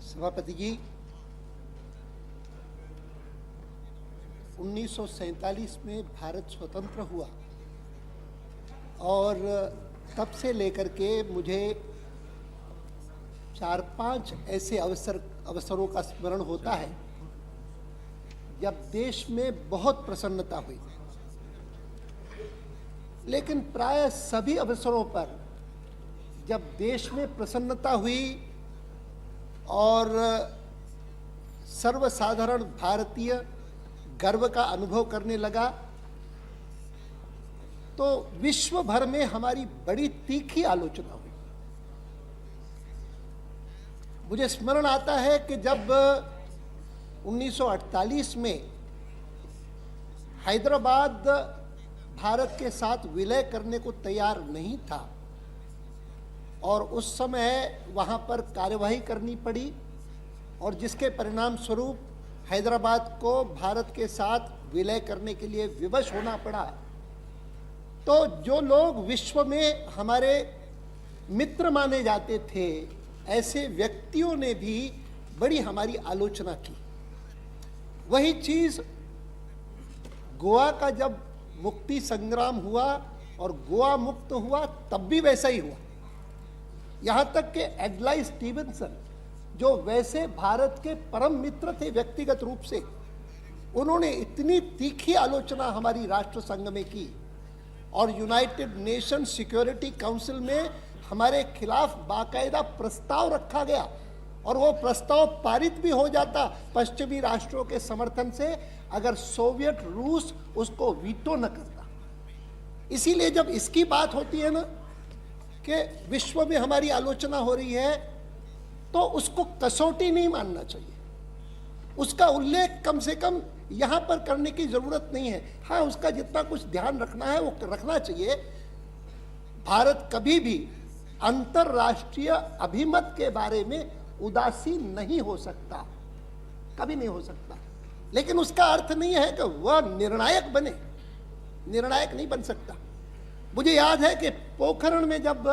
सभापति जी, 1947 में भारत स्वतंत्र हुआ और तब से लेकर के मुझे 4-5 ऐसे अवसरों का स्मरण होता है जब देश में बहुत प्रसन्नता हुई, लेकिन प्राय सभी अवसरों पर जब देश में प्रसन्नता हुई और सर्वसाधारण भारतीय गर्व का अनुभव करने लगा, तो विश्व भर में हमारी बड़ी तीखी आलोचना हुई। मुझे स्मरण आता है कि जब 1948 में हैदराबाद भारत के साथ विलय करने को तैयार नहीं था और उस समय वहाँ पर कार्यवाही करनी पड़ी और जिसके परिणाम स्वरूप हैदराबाद को भारत के साथ विलय करने के लिए विवश होना पड़ा, तो जो लोग विश्व में हमारे मित्र माने जाते थे, ऐसे व्यक्तियों ने भी बड़ी हमारी आलोचना की। वही चीज़ गोवा का जब मुक्ति संग्राम हुआ और गोवा मुक्त हुआ, तब भी वैसा ही हुआ। यहाँ तक कि एडलाई स्टीवेंसन, जो वैसे भारत के परम मित्र थे व्यक्तिगत रूप से, उन्होंने इतनी तीखी आलोचना हमारी राष्ट्र संघ में की और यूनाइटेड नेशन सिक्योरिटी काउंसिल में हमारे खिलाफ बाकायदा प्रस्ताव रखा गया और वो प्रस्ताव पारित भी हो जाता पश्चिमी राष्ट्रों के समर्थन से, अगर सोवियत रूस उसको वीटो न करता। इसीलिए जब इसकी बात होती है ना कि विश्व में हमारी आलोचना हो रही है, तो उसको कसौटी नहीं मानना चाहिए। उसका उल्लेख कम से कम यहाँ पर करने की जरूरत नहीं है। हाँ, उसका जितना कुछ ध्यान रखना है वो रखना चाहिए। भारत कभी भी अंतर्राष्ट्रीय अभिमत के बारे में उदासीन नहीं हो सकता, कभी नहीं हो सकता। लेकिन उसका अर्थ नहीं है कि वह निर्णायक बने, निर्णायक नहीं बन सकता। मुझे याद है कि पोखरण में जब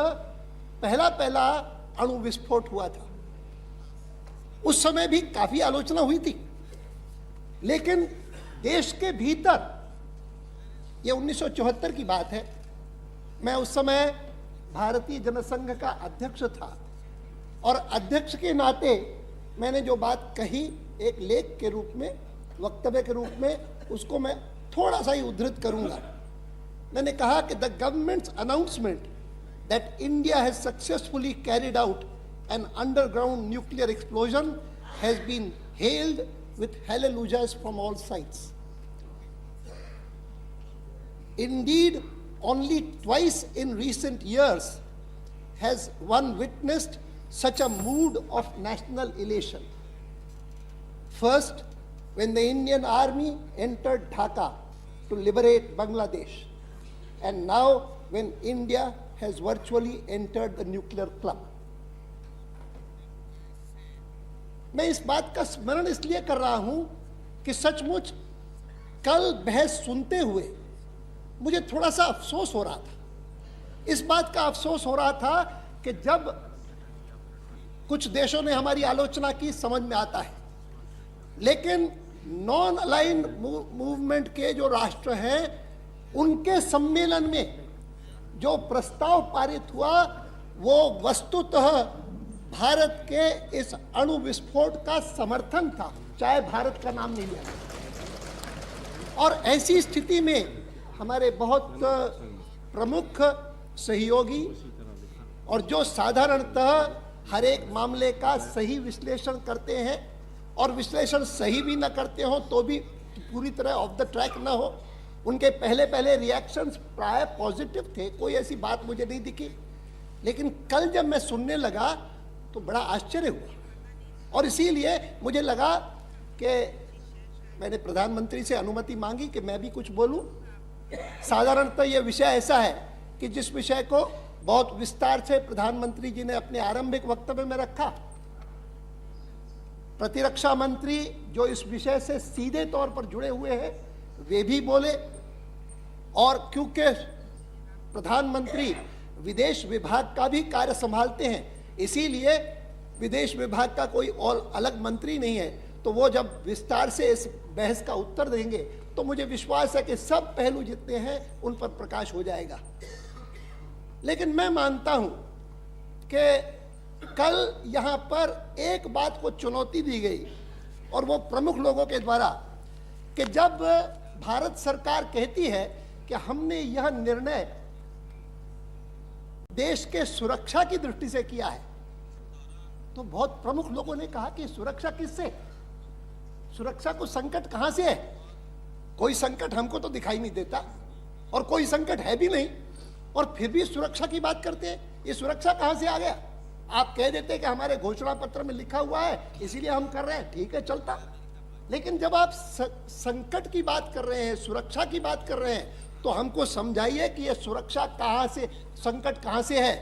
पहला अणु विस्फोट हुआ था, उस समय भी काफी आलोचना हुई थी, लेकिन देश के भीतर, ये 1974 की बात है, मैं उस समय भारतीय जनसंघ का अध्यक्ष था और अध्यक्ष के नाते मैंने जो बात कही एक लेख के रूप में, वक्तव्य के रूप में, उसको मैं थोड़ा सा ही उद्धृत करूंगा। मैंने कहा कि the government's announcement that India has successfully carried out an underground nuclear explosion has been held with hallelujahs from all sides. Indeed, only twice in recent years has one witnessed such a mood of national elation. First, when the Indian Army entered Dhaka to liberate Bangladesh, and now when India has virtually entered the nuclear club. मैं इस बात का स्मरण इसलिए कर रहा हूं कि सचमुच कल बहस सुनते हुए मुझे थोड़ा सा अफसोस हो रहा था। इस बात का अफसोस हो रहा था कि जब कुछ देशों ने हमारी आलोचना की, समझ में आता है, लेकिन नॉन अलाइंड मूवमेंट के जो राष्ट्र हैं, उनके सम्मेलन में जो प्रस्ताव पारित हुआ वो वस्तुतः भारत के इस अणु विस्फोट का समर्थन था, चाहे भारत का नाम नहीं लिया। और ऐसी स्थिति में हमारे बहुत प्रमुख सहयोगी और जो साधारणतः हर एक मामले का सही विश्लेषण करते हैं और विश्लेषण सही भी ना करते हो तो भी पूरी तरह ऑफ द ट्रैक ना हो, उनके पहले रिएक्शंस प्राय पॉजिटिव थे, कोई ऐसी बात मुझे नहीं दिखी। लेकिन कल जब मैं सुनने लगा तो बड़ा आश्चर्य हुआ और इसीलिए मुझे लगा कि मैंने प्रधानमंत्री से अनुमति मांगी कि मैं भी कुछ बोलूं। साधारणतः यह विषय ऐसा है कि जिस विषय को बहुत विस्तार से प्रधानमंत्री जी ने अपने आरंभिक वक्तव्य में रखा, प्रतिरक्षा मंत्री जो इस विषय से सीधे तौर पर जुड़े हुए हैं वे भी बोले, और क्योंकि प्रधानमंत्री विदेश विभाग का भी कार्य संभालते हैं, इसीलिए विदेश विभाग का कोई और अलग मंत्री नहीं है, तो वो जब विस्तार से इस बहस का उत्तर देंगे तो मुझे विश्वास है कि सब पहलू जितने हैं उन पर प्रकाश हो जाएगा। लेकिन मैं मानता हूं कि कल यहां पर एक बात को चुनौती दी गई, और वो प्रमुख लोगों के द्वारा, कि जब भारत सरकार कहती है कि हमने यह निर्णय देश के सुरक्षा की दृष्टि से किया है, तो बहुत प्रमुख लोगों ने कहा कि सुरक्षा किससे, सुरक्षा को संकट कहां से है? कोई संकट हमको तो दिखाई नहीं देता और कोई संकट है भी नहीं, और फिर भी सुरक्षा की बात करते हैं। ये सुरक्षा कहां से आ गया? आप कह देते हैं कि हमारे घोषणा पत्र में लिखा हुआ है इसीलिए हम कर रहे हैं, ठीक है, चलता। लेकिन जब आप संकट की बात कर रहे हैं, सुरक्षा की बात कर रहे हैं, तो हमको समझाइए कि ये सुरक्षा कहां से, संकट कहां से है,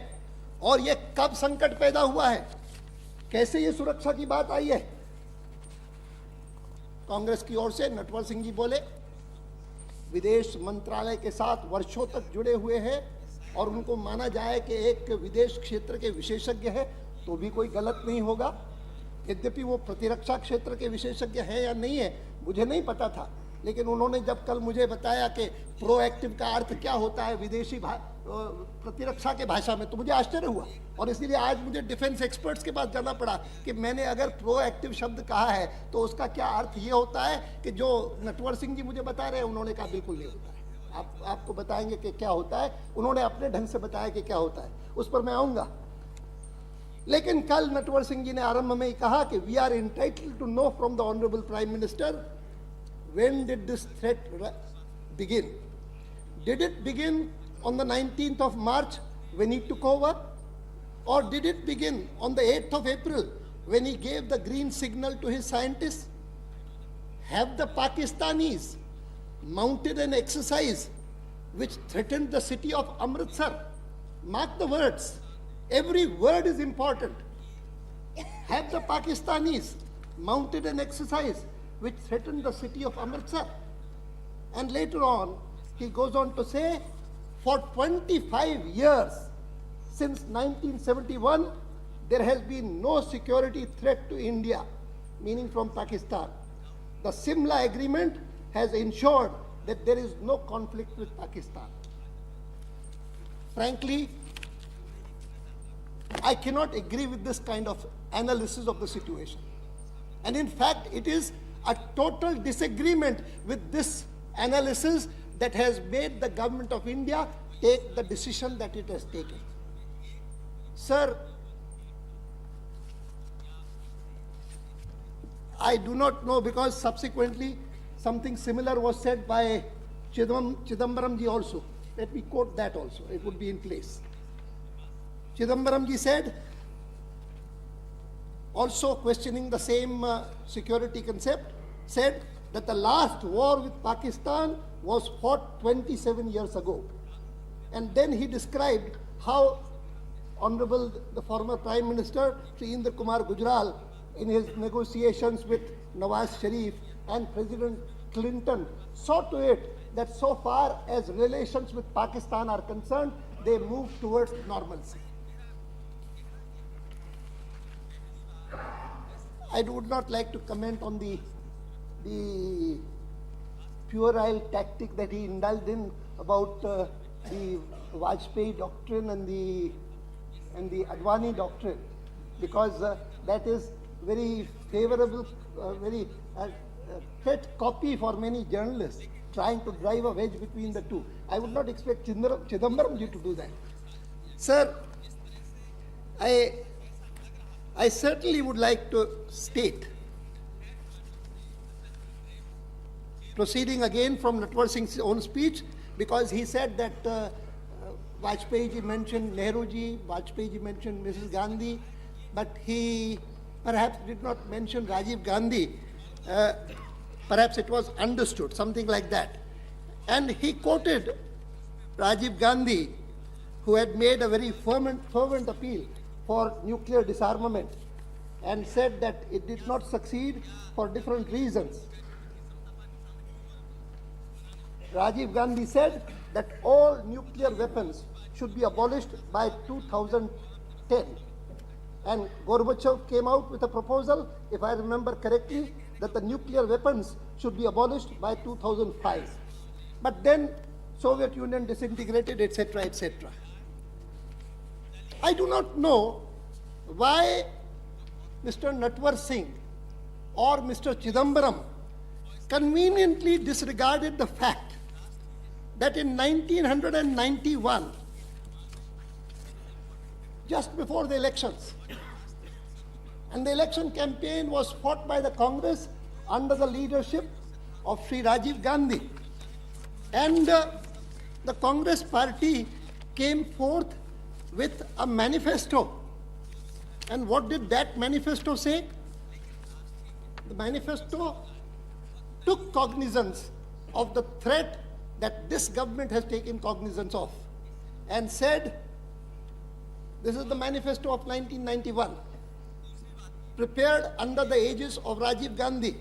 और ये कब संकट पैदा हुआ है, कैसे ये सुरक्षा की बात आई है। कांग्रेस की ओर से नटवर सिंह जी बोले, विदेश मंत्रालय के साथ वर्षों तक जुड़े हुए हैं और उनको माना जाए कि एक विदेश क्षेत्र के विशेषज्ञ है तो भी कोई गलत नहीं होगा। यद्यपि वो प्रतिरक्षा क्षेत्र के विशेषज्ञ हैं या नहीं है मुझे नहीं पता था, लेकिन उन्होंने जब कल मुझे बताया कि प्रोएक्टिव का अर्थ क्या होता है विदेशी प्रतिरक्षा के भाषा में, तो मुझे आश्चर्य हुआ, और इसीलिए आज मुझे डिफेंस एक्सपर्ट्स के पास जाना पड़ा कि मैंने अगर प्रोएक्टिव शब्द कहा है तो उसका क्या अर्थ ये होता है कि जो नटवर सिंह जी मुझे बता रहे हैं उन्होंने कहा बिल्कुल नहीं होता है। आपको बताएंगे कि क्या होता है, उन्होंने अपने ढंग से बताया कि क्या होता है, उस पर मैं आऊंगा। लेकिन कल नटवर सिंह जी ने आरंभ में ही कहा कि we are entitled to know from the honourable prime minister when did this threat begin? Did it begin on the 19th of March when he took over, or did it begin on the 8th of April when he gave the green signal to his scientists? Have the Pakistanis mounted an exercise which threatened the city of Amritsar? Mark the words, every word is important. Have the Pakistanis mounted an exercise which threatened the city of Amritsar? And later on, he goes on to say, for 25 years, since 1971, there has been no security threat to India, meaning from Pakistan. The Simla Agreement has ensured that there is no conflict with Pakistan. Frankly, I cannot agree with this kind of analysis of the situation. And in fact, it is a total disagreement with this analysis that has made the government of India take the decision that it has taken. Sir, I do not know, because subsequently something similar was said by Chidambaram ji also. Let me quote that also, it would be in place. Chidambaram ji said, also questioning the same security concept, said that the last war with Pakistan was fought 27 years ago. And then he described how Honorable the former Prime Minister Sri Indra Kumar Gujral, in his negotiations with Nawaz Sharif and President Clinton, saw to it that so far as relations with Pakistan are concerned, they move towards normalcy. I would not like to comment on the puerile tactic that he indulged in about the Vajpayee doctrine and the Advani doctrine, because that is very favorable, very pet copy for many journalists trying to drive a wedge between the two. I would not expect Chidambaram ji to do that. Sir, I certainly would like to state, proceeding again from Natwar Singh's own speech, because he said that Vajpayee ji mentioned Nehru ji, Vajpayee ji mentioned Mrs. Gandhi, but he perhaps did not mention Rajiv Gandhi. Perhaps it was understood, something like that. And he quoted Rajiv Gandhi, who had made a very fervent appeal for nuclear disarmament, and said that it did not succeed for different reasons. Rajiv Gandhi said that all nuclear weapons should be abolished by 2010. And Gorbachev came out with a proposal, if I remember correctly, that the nuclear weapons should be abolished by 2005. But then Soviet Union disintegrated, etc., etc. I do not know why Mr. Natwar Singh or Mr. Chidambaram conveniently disregarded the fact that in 1991, just before the elections, and the election campaign was fought by the Congress under the leadership of Sri Rajiv Gandhi. And the Congress party came forth with a manifesto. And what did that manifesto say? The manifesto took cognizance of the threat that this government has taken cognizance of and said, this is the manifesto of 1991, prepared under the aegis of Rajiv Gandhi.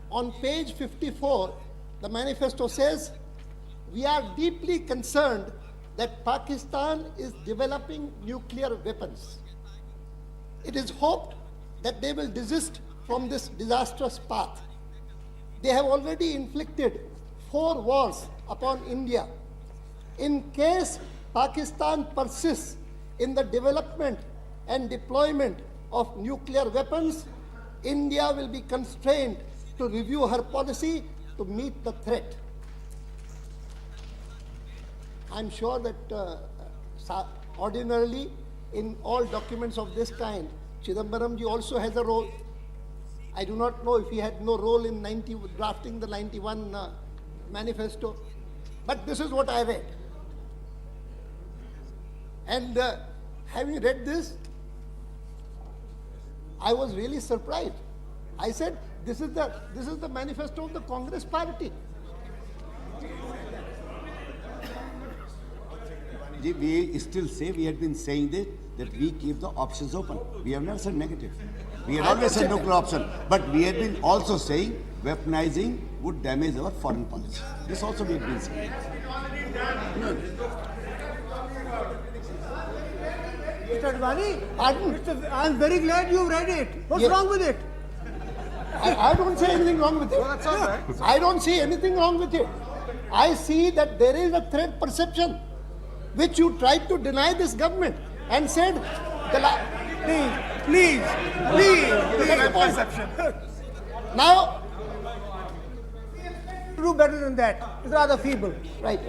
On page 54, the manifesto says, we are deeply concerned that Pakistan is developing nuclear weapons. It is hoped that they will desist from this disastrous path. They have already inflicted 4 wars upon India. In case Pakistan persists in the development and deployment of nuclear weapons, India will be constrained to review her policy to meet the threat. I'm sure that ordinarily in all documents of this kind, Chidambaram ji also has a role. I do not know if he had no role in drafting the 91 manifesto, but this is what I read. And having read this, I was really surprised. I said, this is the manifesto of the Congress party. We still say, we had been saying this, that we keep the options open. We have never said negative. We had always said nuclear option. But we had been also saying weaponizing would damage our foreign policy. This also we have been saying. Mr. Advani, Pardon? I'm very glad you read it. What's wrong with it? I don't say anything wrong with it. Well, that's all right. I don't see anything wrong with it. I see that there is a threat perception, which you tried to deny this government and said, Please. perception. Now, Do better than that. It's rather feeble. right.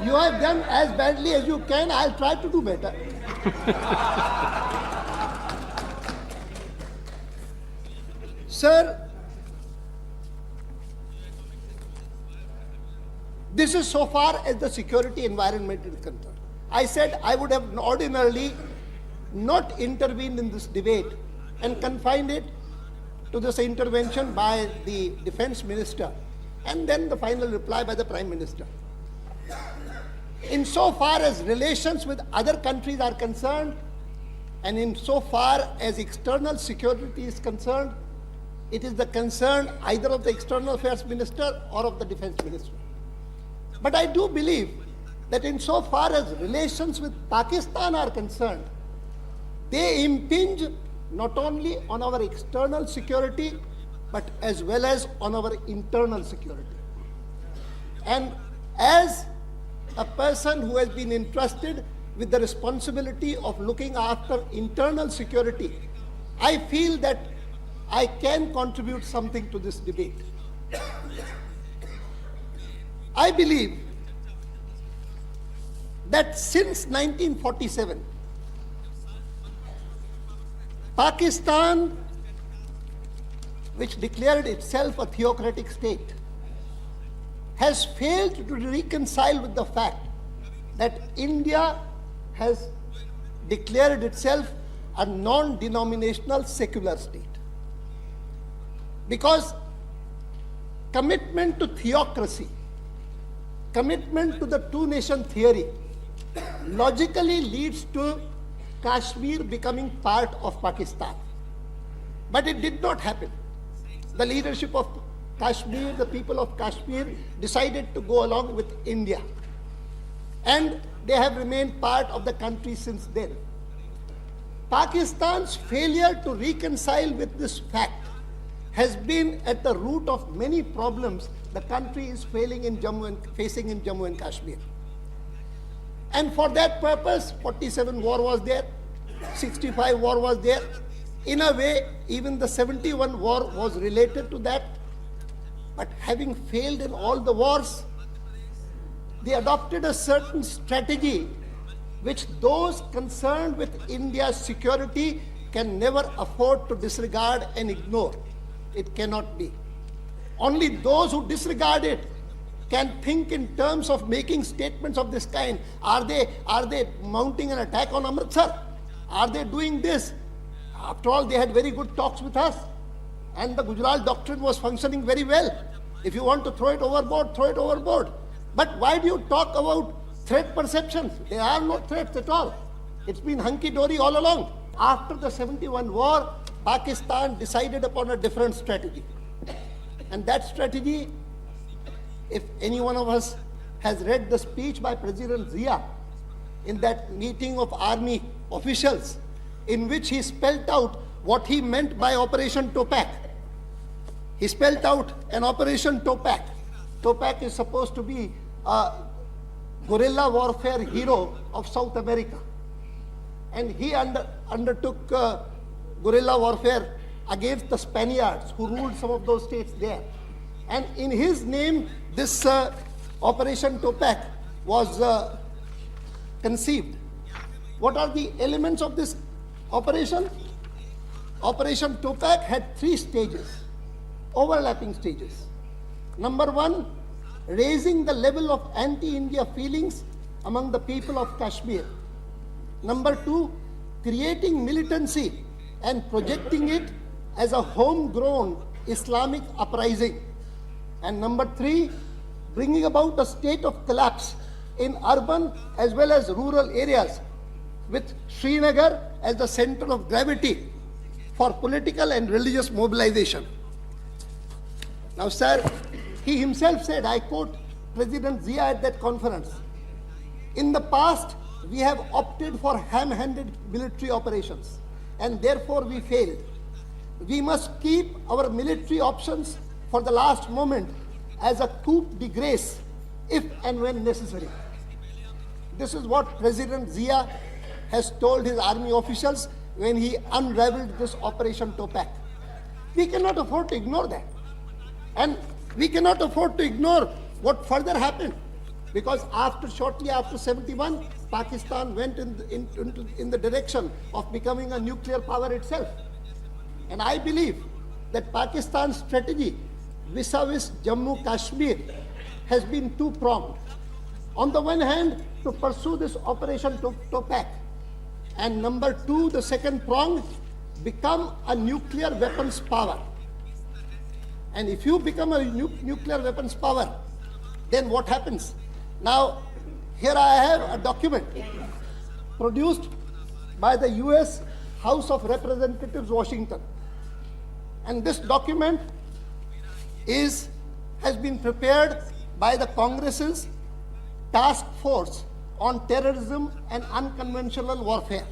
You have done as badly as you can. I'll try to do better. Sir, this is so far as the security environment is concerned. I said I would have ordinarily not intervened in this debate and confined it to this intervention by the defense minister and then the final reply by the prime minister. Insofar as relations with other countries are concerned, and insofar as external security is concerned, it is the concern either of the external affairs minister or of the defense minister. But I do believe that insofar as relations with Pakistan are concerned, they impinge not only on our external security, but as well as on our internal security. And as a person who has been entrusted with the responsibility of looking after internal security, I feel that I can contribute something to this debate. I believe that since 1947, Pakistan, which declared itself a theocratic state, has failed to reconcile with the fact that India has declared itself a non-denominational secular state. Because commitment to theocracy, commitment to the two-nation theory, logically leads to Kashmir becoming part of Pakistan. But it did not happen. The leadership of Kashmir, the people of Kashmir, decided to go along with India. And they have remained part of the country since then. Pakistan's failure to reconcile with this fact has been at the root of many problems the country is facing in Jammu and Kashmir. And for that purpose, 47 war was there, 65 war was there. In a way, even the 71 war was related to that. But having failed in all the wars, they adopted a certain strategy which those concerned with India's security can never afford to disregard and ignore. It cannot be. Only those who disregard it can think in terms of making statements of this kind. Are they mounting an attack on Amritsar? Are they doing this? After all, they had very good talks with us. And the Gujarat doctrine was functioning very well. If you want to throw it overboard, throw it overboard. But why do you talk about threat perceptions? There are no threats at all. It's been hunky-dory all along. After the 71 war, Pakistan decided upon a different strategy. And that strategy, if any one of us has read the speech by President Zia in that meeting of army officials, in which he spelled out what he meant by Operation Topak. He spelled out an Operation Topak. Topak is supposed to be a guerrilla warfare hero of South America. And he undertook guerrilla warfare against the Spaniards who ruled some of those states there. And in his name, this Operation Topak was conceived. What are the elements of this operation? Operation Topak had 3 stages, overlapping stages. Number 1, raising the level of anti-India feelings among the people of Kashmir. Number 2, creating militancy and projecting it as a homegrown Islamic uprising. And number 3, bringing about a state of collapse in urban as well as rural areas, with Srinagar as the center of gravity for political and religious mobilization. Now, sir, he himself said, I quote President Zia at that conference, in the past, we have opted for ham-handed military operations, and therefore we failed. We must keep our military options for the last moment as a coup de grace, if and when necessary. This is what President Zia has told his army officials when he unraveled this Operation Topak. We cannot afford to ignore that. And we cannot afford to ignore what further happened. Because shortly after 71, Pakistan went in the direction of becoming a nuclear power itself. And I believe that Pakistan's strategy vis-a-vis Jammu Kashmir has been two-pronged. On the one hand, to pursue this Operation Topak. And number 2, the second prong, become a nuclear weapons power. And if you become a nuclear weapons power, then what happens? Now, here I have a document produced by the US House of Representatives, Washington. And this document has been prepared by the Congress's Task Force on Terrorism and Unconventional Warfare.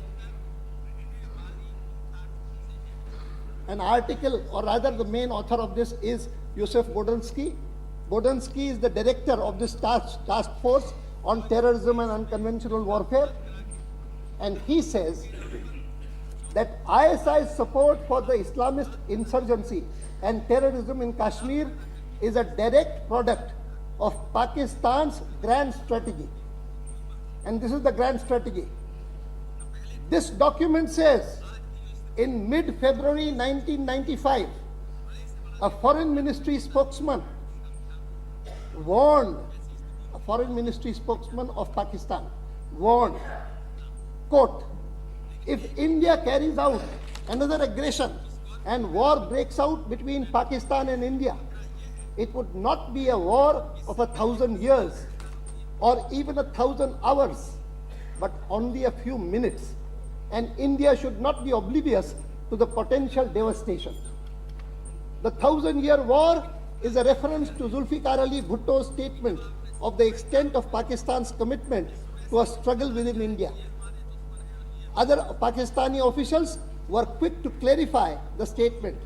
An article, or rather the main author of this is Joseph Bodansky. Bodansky is the director of this task force on terrorism and unconventional warfare. And he says that ISI's support for the Islamist insurgency and terrorism in Kashmir is a direct product of Pakistan's grand strategy. And this is the grand strategy. This document says, in mid-February 1995, a foreign ministry spokesman of Pakistan warned, quote, if India carries out another aggression and war breaks out between Pakistan and India, it would not be a war of 1,000 years or even 1,000 hours, but only a few minutes. And India should not be oblivious to the potential devastation. The 1,000-year war is a reference to Zulfikar Ali Bhutto's statement of the extent of Pakistan's commitment to a struggle within India. Other Pakistani officials were quick to clarify the statement.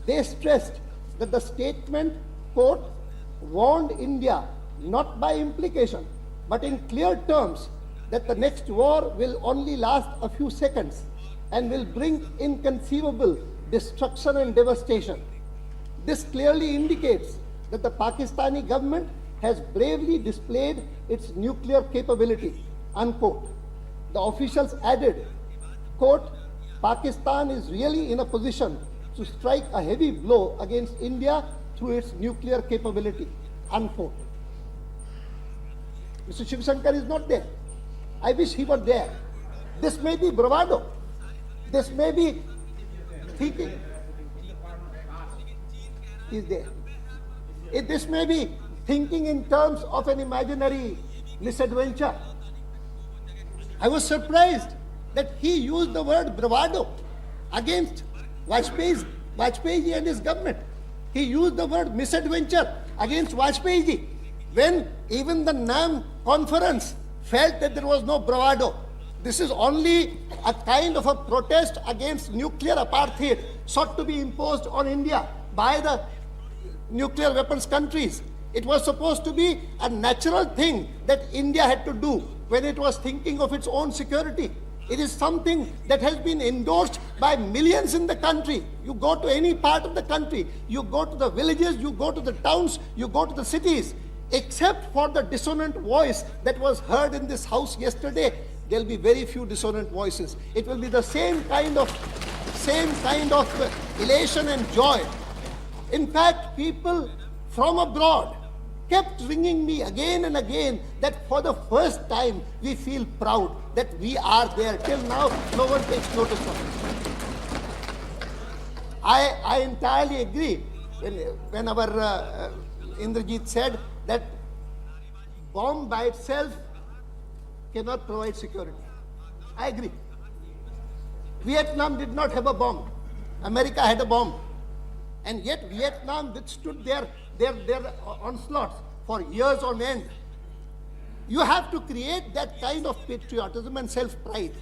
They stressed that the statement, quote, warned India, not by implication, but in clear terms, that the next war will only last a few seconds and will bring inconceivable destruction and devastation. This clearly indicates that the Pakistani government has bravely displayed its nuclear capability, unquote. The officials added, quote, Pakistan is really in a position to strike a heavy blow against India through its nuclear capability, unquote. Mr. Shiv Shankar is not there. I wish he were there. This may be bravado. This may be thinking. He is there. This may be thinking in terms of an imaginary misadventure. I was surprised that he used the word bravado against Vajpayee and his government. He used the word misadventure against Vajpayee when even the NAM conference felt that there was no bravado. This is only a kind of a protest against nuclear apartheid sought to be imposed on India by the nuclear weapons countries. It was supposed to be a natural thing that India had to do when it was thinking of its own security. It is something that has been endorsed by millions in the country. You go to any part of the country, you go to the villages, you go to the towns, you go to the cities, except for the dissonant voice that was heard in this house yesterday, there will be very few dissonant voices. It will be the same kind of elation and joy. In fact, people from abroad kept ringing me again and again that for the first time we feel proud that we are there. Till now, no one takes notice of it. I entirely agree when our Indrajit said that bomb by itself cannot provide security. I agree. Vietnam did not have a bomb. America had a bomb. And yet Vietnam withstood their onslaughts for years on end. You have to create that kind of patriotism and self-pride.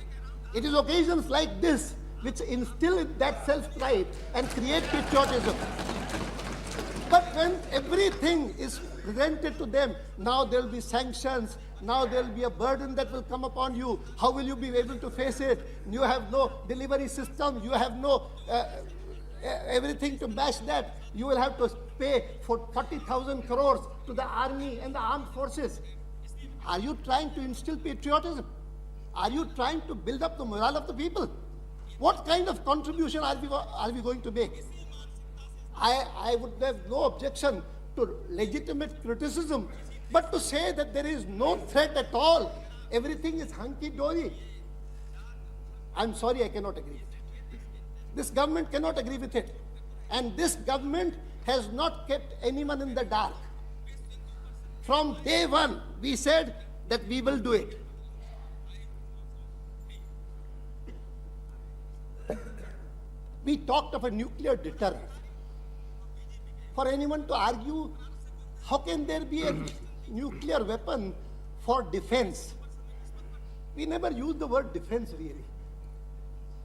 It is occasions like this which instill that self-pride and create patriotism. But when everything is presented to them, now there will be sanctions, now there will be a burden that will come upon you. How will you be able to face it? You have no delivery system, you have no everything to match that. You will have to pay for 40,000 crores to the army and the armed forces. Are you trying to instill patriotism? Are you trying to build up the morale of the people? What kind of contribution are we going to make? I would have no objection to legitimate criticism, but to say that there is no threat at all, everything is hunky-dory, I'm sorry, I cannot agree with it. This government cannot agree with it. And this government has not kept anyone in the dark. From day one, we said that we will do it. We talked of a nuclear deterrent. For anyone to argue, how can there be a nuclear weapon for defense? We never used the word defense really.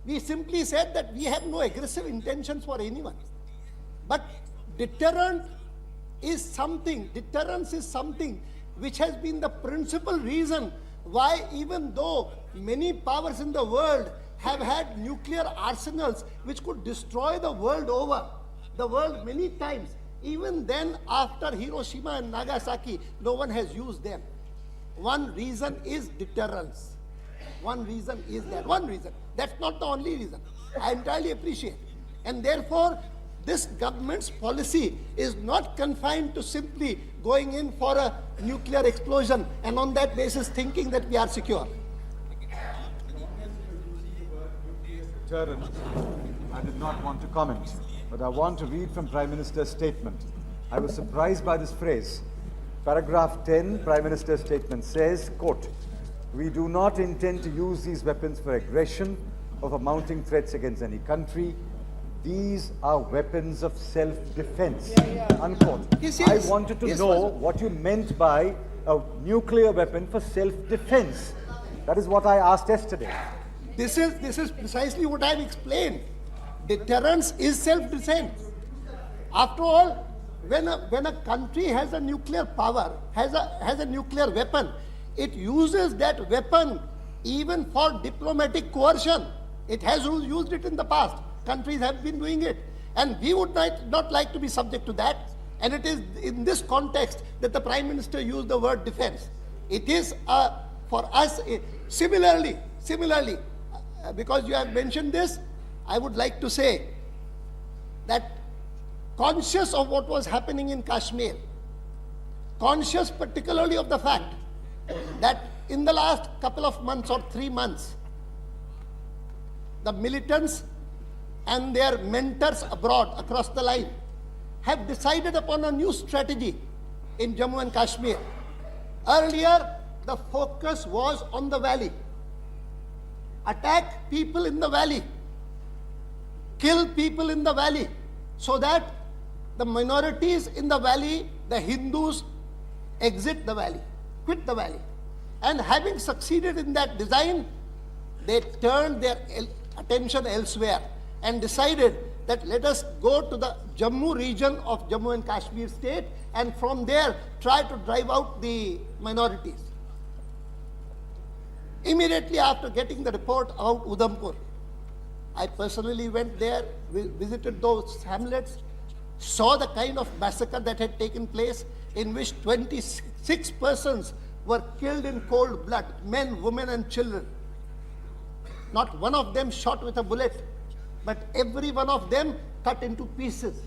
We simply said that we have no aggressive intentions for anyone. But deterrence is something which has been the principal reason why, even though many powers in the world have had nuclear arsenals which could destroy the world over, the world many times, even then after Hiroshima and Nagasaki, no one has used them. One reason is deterrence. One reason is that. One reason. That's not the only reason. I entirely appreciate. And therefore, this government's policy is not confined to simply going in for a nuclear explosion and on that basis thinking that we are secure. Deterrent, I did not want to comment, but I want to read from Prime Minister's statement. I was surprised by this phrase. Paragraph 10, Prime Minister's statement says, quote, "We do not intend to use these weapons for aggression or for mounting threats against any country. These are weapons of self-defense," unquote. Yes, I yes. wanted to Yes, know what you meant by a nuclear weapon for self-defense. That is what I asked yesterday. This is precisely what I have explained. Deterrence is self-defense. After all, when a country has a nuclear power, has a nuclear weapon, it uses that weapon even for diplomatic coercion. It has used it in the past. Countries have been doing it. And we would not like to be subject to that. And it is in this context that the Prime Minister used the word defense. It is for us, similarly, because you have mentioned this, I would like to say that conscious of what was happening in Kashmir, conscious particularly of the fact that in the last couple of months or 3 months, the militants and their mentors abroad across the line have decided upon a new strategy in Jammu and Kashmir. Earlier, the focus was on the valley. Attack people in the valley. Kill people in the valley, so that the minorities in the valley, the Hindus, exit the valley, quit the valley. And having succeeded in that design, they turned their attention elsewhere and decided that let us go to the Jammu region of Jammu and Kashmir state, and from there try to drive out the minorities. Immediately after getting the report about Udhampur, I personally went there, visited those hamlets, saw the kind of massacre that had taken place, in which 26 persons were killed in cold blood, men, women and children. Not one of them shot with a bullet, but every one of them cut into pieces.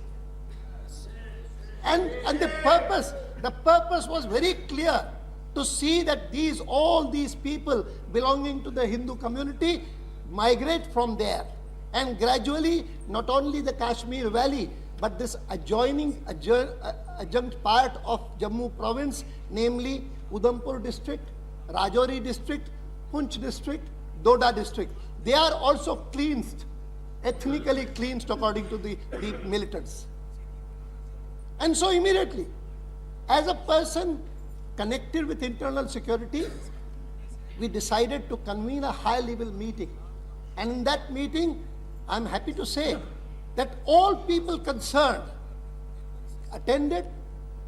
And the purpose was very clear, to see that all these people belonging to the Hindu community migrate from there. And gradually, not only the Kashmir Valley, but this adjoining adjunct part of Jammu province, namely Udhampur district, Rajouri district, Poonch district, Doda district, they are also cleansed, ethnically cleansed according to the militants. And so immediately, as a person connected with internal security, we decided to convene a high-level meeting. And in that meeting, I'm happy to say that all people concerned attended.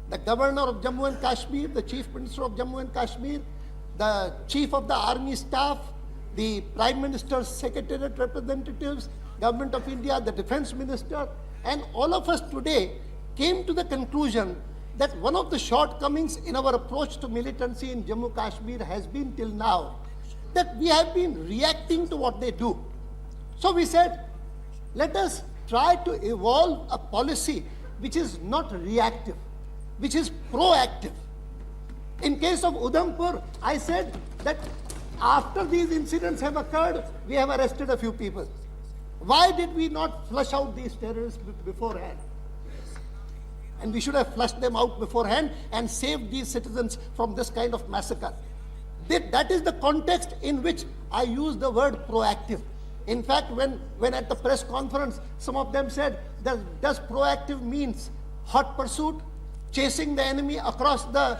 The governor of Jammu and Kashmir, the chief minister of Jammu and Kashmir, the chief of the army staff, the prime minister's secretariat representatives, government of India, the defense minister, and all of us today came to the conclusion that one of the shortcomings in our approach to militancy in Jammu Kashmir has been till now that we have been reacting to what they do. So we said, let us try to evolve a policy which is not reactive, which is proactive. In case of Udhampur, I said that after these incidents have occurred, we have arrested a few people. Why did we not flush out these terrorists beforehand? And we should have flushed them out beforehand and saved these citizens from this kind of massacre. That is the context in which I use the word proactive. In fact, when at the press conference, some of them said, does proactive means hot pursuit, chasing the enemy across the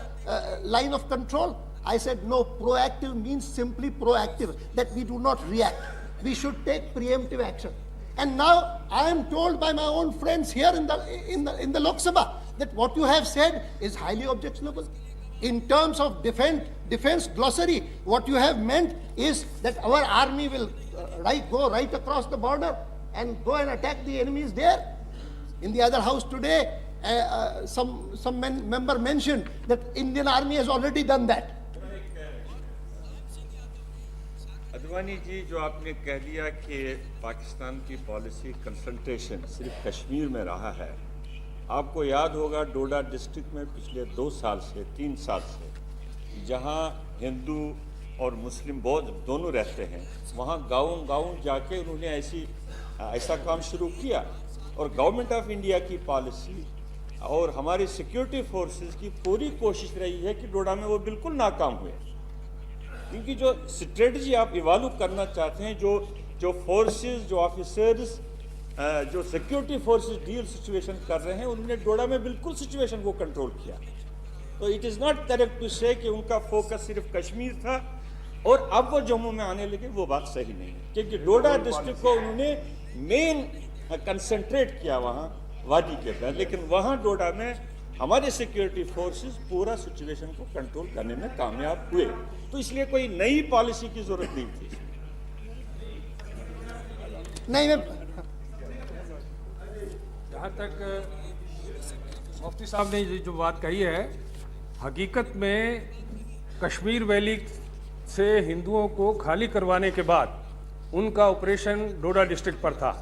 line of control? I said, no, proactive means simply proactive, that we do not react. We should take preemptive action. And now I am told by my own friends here in the loksabha that what you have said is highly objectionable. In terms of defense glossary, what you have meant is that our army will go right across the border and go and attack the enemies there. In the other house today, some member mentioned that Indian army has already done that. Advani ji, जो आपने कह दिया कि पाकिस्तान की policy consultation सिर्फ कश्मीर में रहा है, आपको याद होगा डोडा डिस्ट्रिक्ट में पिछले 2 साल से 3 साल से जहां हिंदू और मुस्लिम बौद्ध दोनों रहते हैं, वहां गाँव जाके उन्होंने ऐसा काम शुरू किया। और गवर्नमेंट ऑफ इंडिया की पॉलिसी और हमारी सिक्योरिटी फोर्सेस की पूरी कोशिश रही है कि डोडा में वो बिल्कुल नाकाम हुए, क्योंकि जो स्ट्रेटजी आप इवाल्व करना चाहते हैं, जो फोर्सेस, जो ऑफिसर्स, जो सिक्योरिटी फोर्सेस डील सिचुएशन कर रहे हैं, उन्होंने डोडा में बिल्कुल सिचुएशन को कंट्रोल किया। तो it is not correct to say कि उनका फोकस सिर्फ कश्मीर था। और अब वो जम्मू में आने लगे, वो बात सही नहीं है, क्योंकि डोडा डिस्ट्रिक्ट को उन्होंने मेन कंसंट्रेट किया वहां वादी के अंदर, लेकिन वहां डोडा में हमारे सिक्योरिटी फोर्सेस पूरा सिचुएशन को कंट्रोल करने में कामयाब हुए। तो इसलिए कोई नई पॉलिसी की जरूरत नहीं थी। नहीं, मैं जहाँ तक मुफ्ती साहब ने जो बात कही है, हकीकत में कश्मीर वैली से हिंदुओं को खाली करवाने के बाद उनका ऑपरेशन डोडा डिस्ट्रिक्ट पर था,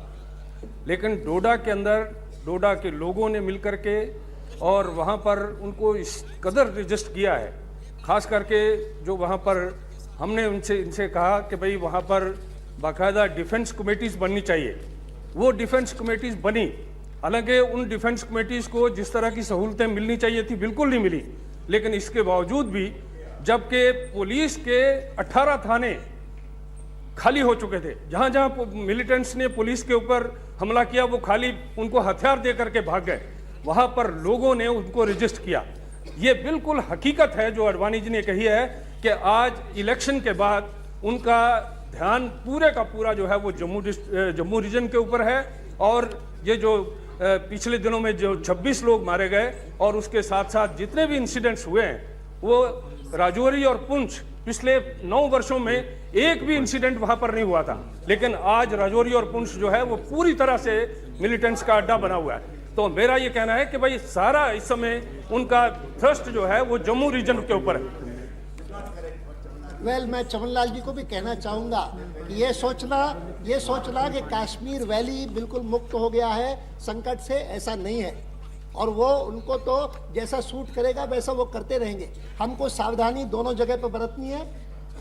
लेकिन डोडा के अंदर डोडा के लोगों ने मिलकर के और वहाँ पर उनको इस कदर रजिस्ट किया है, खास करके जो वहाँ पर हमने इनसे कहा कि भाई वहाँ पर बाकायदा डिफेंस कमेटीज़ बननी चाहिए। वो डिफेंस कमेटीज़ बनी, हालांकि उन डिफेंस कमेटीज़ को जिस तरह की सहूलतें मिलनी चाहिए थी बिल्कुल नहीं मिली, लेकिन इसके बावजूद भी जबकि पुलिस के 18 थाने खाली हो चुके थे, जहाँ जहाँ मिलिटेंट्स ने पुलिस के ऊपर हमला किया वो खाली उनको हथियार दे करके भाग गए, वहाँ पर लोगों ने उनको रजिस्ट किया। ये बिल्कुल हकीकत है जो अडवाणी जी ने कही है कि आज इलेक्शन के बाद उनका ध्यान पूरे का पूरा जो है वो जम्मू रीजन के ऊपर है। और ये जो पिछले दिनों में जो 26 लोग मारे गए और उसके साथ साथ जितने भी इंसिडेंट्स हुए हैं, वो राजौरी और पुंछ पिछले 9 वर्षों में एक भी इंसिडेंट वहां पर नहीं हुआ था, लेकिन आज राजौरी और पुंछ जो है वो पूरी तरह से मिलिटेंट्स का अड्डा बना हुआ है। तो मेरा ये कहना है कि भाई सारा इस समय उनका थ्रस्ट जो है वो जम्मू रीजन के ऊपर है। मैं चमनलाल जी को भी कहना चाहूँगा कि ये सोचना कि कश्मीर वैली बिल्कुल मुक्त हो गया है संकट से, ऐसा नहीं है। और वो उनको तो जैसा सूट करेगा वैसा वो करते रहेंगे। हमको सावधानी दोनों जगह पर बरतनी है,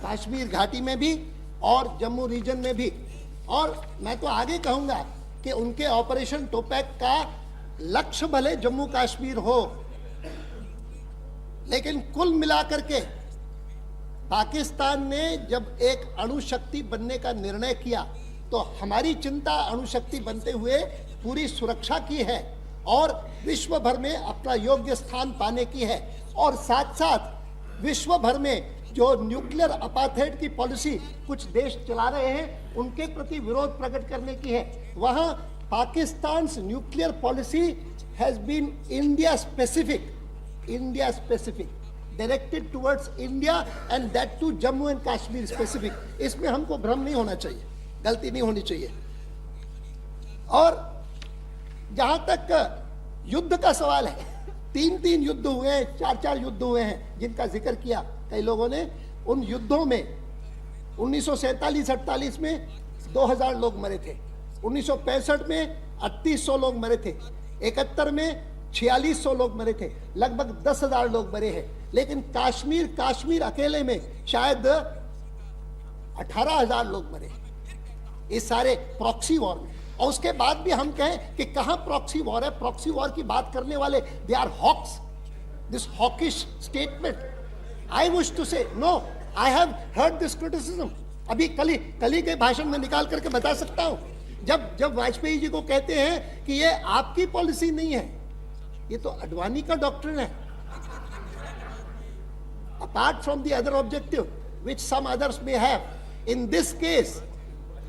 कश्मीर घाटी में भी और जम्मू रीजन में भी। और मैं तो आगे कहूँगा कि उनके ऑपरेशन टोपैक का लक्ष्य भले जम्मू कश्मीर हो, लेकिन कुल मिलाकर के पाकिस्तान ने जब एक अणु शक्ति बनने का निर्णय किया तो हमारी चिंता अणु शक्ति बनते हुए पूरी सुरक्षा की है और विश्व भर में अपना योग्य स्थान पाने की है। और साथ साथ विश्व भर में जो न्यूक्लियर अपार्थाइड की पॉलिसी कुछ देश चला रहे हैं उनके प्रति विरोध प्रकट करने की है। वहां Pakistan nuclear policy has been India specific, directed towards India and that too Jammu and Kashmir specific. इसमें हमको भ्रम नहीं होना चाहिए, गलती नहीं होनी चाहिए। और जहां तक युद्ध का सवाल है, 3 युद्ध हुए हैं, 4 युद्ध हुए हैं जिनका जिक्र किया कई लोगों ने। उन युद्धों में 1947-48 में 2000 लोग मरे थे, 1965 में 3800 लोग मरे थे, 71 में 4600 लोग मरे थे, लगभग 10,000 लोग मरे हैं। लेकिन कश्मीर अकेले में शायद 18,000 लोग मरे इस सारे प्रॉक्सी वॉर में। और उसके बाद भी हम कहें कि कहां प्रॉक्सी वॉर है, प्रॉक्सी वॉर की बात करने वाले they are hawks, this hawkish statement. I wish to say no, I have heard this criticism. अभी कल के भाषण में निकाल करके बता सकता हूं, जब वाजपेयी जी को कहते हैं कि ये आपकी पॉलिसी नहीं है, ये तो अडवाणी का डॉक्ट्रिन है। Apart from the other objective which some others may have, in this case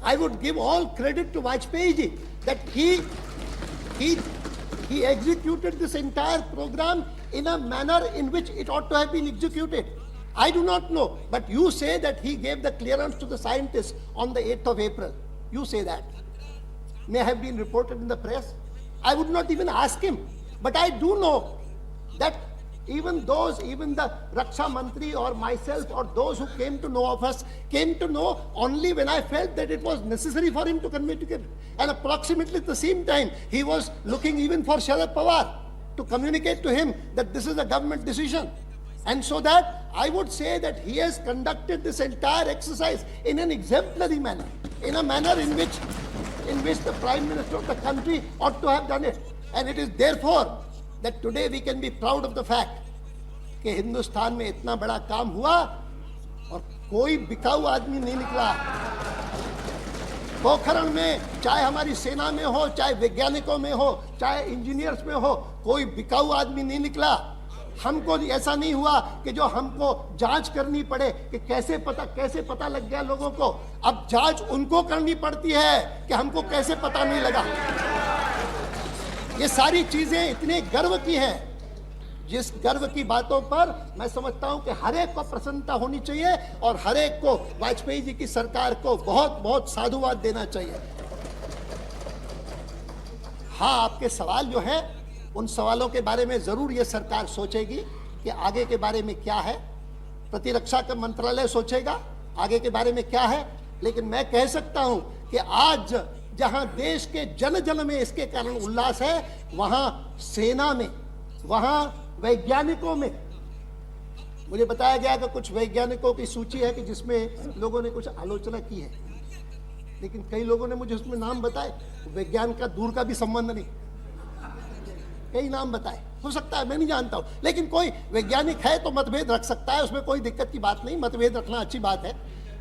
I would give all credit to Vajpayee ji that he executed this entire program in a manner in which it ought to have been executed. I do not know, but you say that he gave the clearance to the scientists on the 8th of April. You say that may have been reported in the press. I would not even ask him, but I do know that even the Raksha Mantri or myself or those who came to know of us came to know only when I felt that it was necessary for him to communicate. And approximately at the same time, he was looking even for Sharad Pawar to communicate to him that this is a government decision. And so that I would say that he has conducted this entire exercise in an exemplary manner, in a manner in which the Prime Minister of the country ought to have done it. And it is therefore that today we can be proud of the fact कि हिंदुस्तान में इतना बड़ा काम हुआ और कोई बिकाऊ आदमी नहीं निकला। पोखरण में चाहे हमारी सेना में हो, चाहे वैज्ञानिकों में हो, चाहे इंजीनियर्स में हो, कोई बिकाऊ आदमी नहीं निकला। हमको ऐसा नहीं हुआ कि जो हमको जांच करनी पड़े कि कैसे पता लग गया लोगों को। अब जांच उनको करनी पड़ती है कि हमको कैसे पता नहीं लगा। ये सारी चीजें इतने गर्व की हैं, जिस गर्व की बातों पर मैं समझता हूं कि हर एक को प्रसन्नता होनी चाहिए और हर एक को वाजपेयी जी की सरकार को बहुत बहुत साधुवाद देना चाहिए। हाँ, आपके सवाल जो है उन सवालों के बारे में जरूर ये सरकार सोचेगी कि आगे के बारे में क्या है, प्रतिरक्षा का मंत्रालय सोचेगा आगे के बारे में क्या है। लेकिन मैं कह सकता हूं कि आज जहां देश के जन जन में इसके कारण उल्लास है, वहां सेना में, वहां वैज्ञानिकों में, मुझे बताया गया कि कुछ वैज्ञानिकों की सूची है कि जिसमें लोगों ने कुछ आलोचना की है, लेकिन कई लोगों ने मुझे उसमें नाम बताए, विज्ञान का दूर का भी संबंध नहीं, कई नाम बताए। हो सकता है, मैं नहीं जानता हूं, लेकिन कोई वैज्ञानिक है तो मतभेद रख सकता है, उसमें कोई दिक्कत की बात नहीं, मतभेद रखना अच्छी बात है।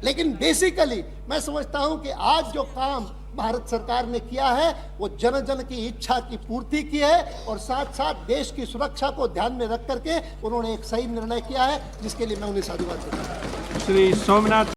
लेकिन बेसिकली मैं समझता हूं कि आज जो काम भारत सरकार ने किया है वो जन जन की इच्छा की पूर्ति की है और साथ साथ देश की सुरक्षा को ध्यान में रख करके उन्होंने एक सही निर्णय किया है, जिसके लिए मैं उन्हें साधुवाद देता हूं। श्री सोमनाथ